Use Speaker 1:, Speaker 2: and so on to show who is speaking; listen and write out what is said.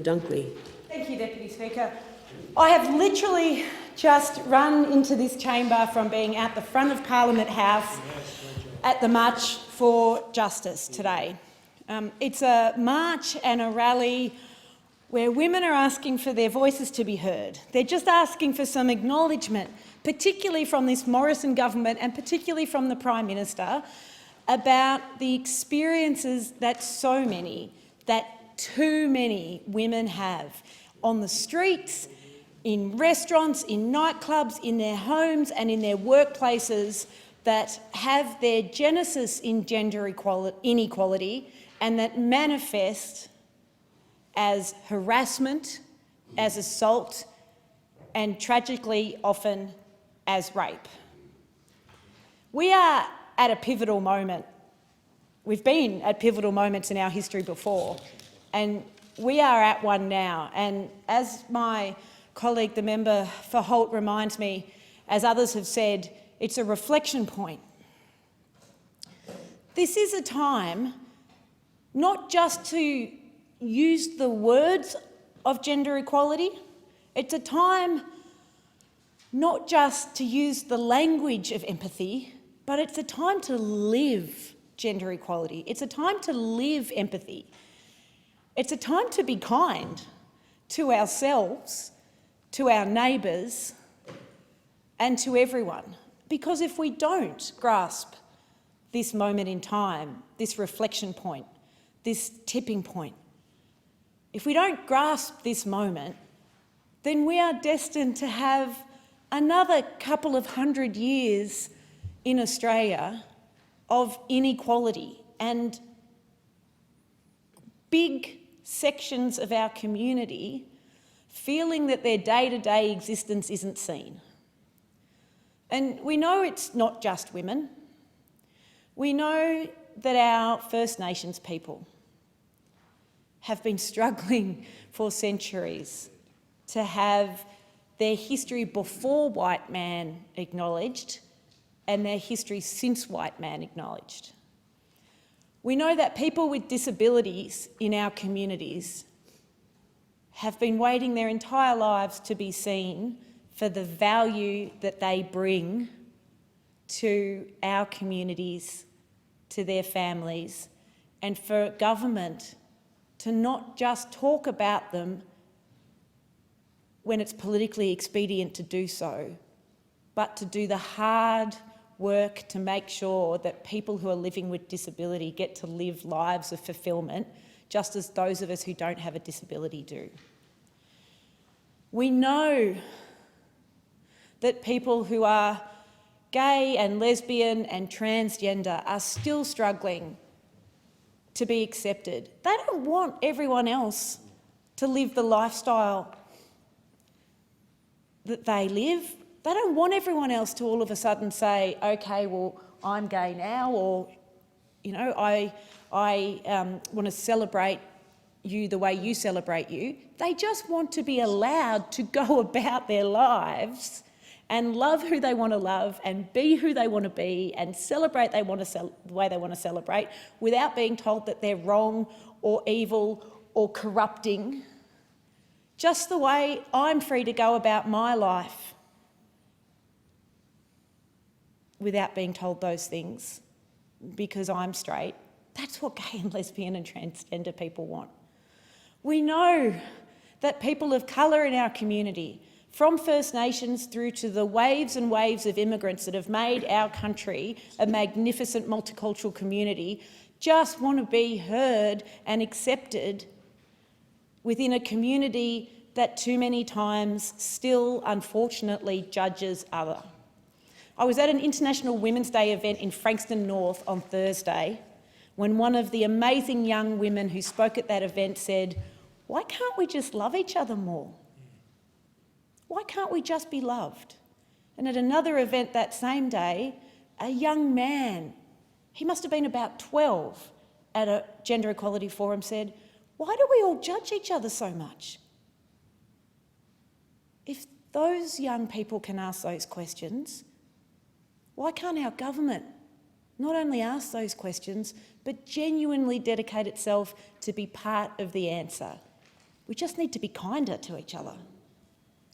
Speaker 1: Dunkley.
Speaker 2: Thank you, Deputy Speaker. I have literally just run into this chamber from being at the front of Parliament House at the March for Justice today. It's a march and a rally where women are asking for their voices to be heard. They're just asking for some acknowledgement, particularly from this Morrison government and particularly from the Prime Minister, about the experiences that too many women have on the streets, in restaurants, in nightclubs, in their homes and in their workplaces that have their genesis in gender inequality and that manifest as harassment, as assault and tragically often as rape. We are at a pivotal moment. We've been at pivotal moments in our history before, and we are at one now. And as my colleague, the member for Holt, reminds me, as others have said, it's a reflection point. This is a time not just to use the words of gender equality, it's a time not just to use the language of empathy, but it's a time to live gender equality. It's a time to live empathy. It's a time to be kind to ourselves, to our neighbours, and to everyone. Because if we don't grasp this moment in time, this reflection point, this tipping point, if we don't grasp this moment, then we are destined to have another couple of 100 years in Australia of inequality and big sections of our community feeling that their day-to-day existence isn't seen. And we know it's not just women. We know that our First Nations people have been struggling for centuries to have their history before white man acknowledged and their history since white man acknowledged. We know that people with disabilities in our communities have been waiting their entire lives to be seen for the value that they bring to our communities, to their families, and for government to not just talk about them when it's politically expedient to do so, but to do the hard work to make sure that people who are living with disability get to live lives of fulfilment, just as those of us who don't have a disability do. We know that people who are gay and lesbian and transgender are still struggling to be accepted. They don't want everyone else to live the lifestyle that they live. They don't want everyone else to all of a sudden say, okay, well, I'm gay now, or, you know, I want to celebrate you the way you celebrate you. They just want to be allowed to go about their lives and love who they want to love and be who they want to be and celebrate the way they want to celebrate without being told that they're wrong or evil or corrupting, just the way I'm free to go about my life without being told those things because I'm straight. That's what gay and lesbian and transgender people want. We know that people of colour in our community, from First Nations through to the waves and waves of immigrants that have made our country a magnificent multicultural community, just want to be heard and accepted within a community that too many times still, unfortunately, judges other. I was at an International Women's Day event in Frankston North on Thursday when one of the amazing young women who spoke at that event said, "Why can't we just love each other more? Why can't we just be loved?" And at another event that same day, a young man, he must have been about 12, at a gender equality forum said, "Why do we all judge each other so much?" If those young people can ask those questions, why can't our government not only ask those questions, but genuinely dedicate itself to be part of the answer? We just need to be kinder to each other.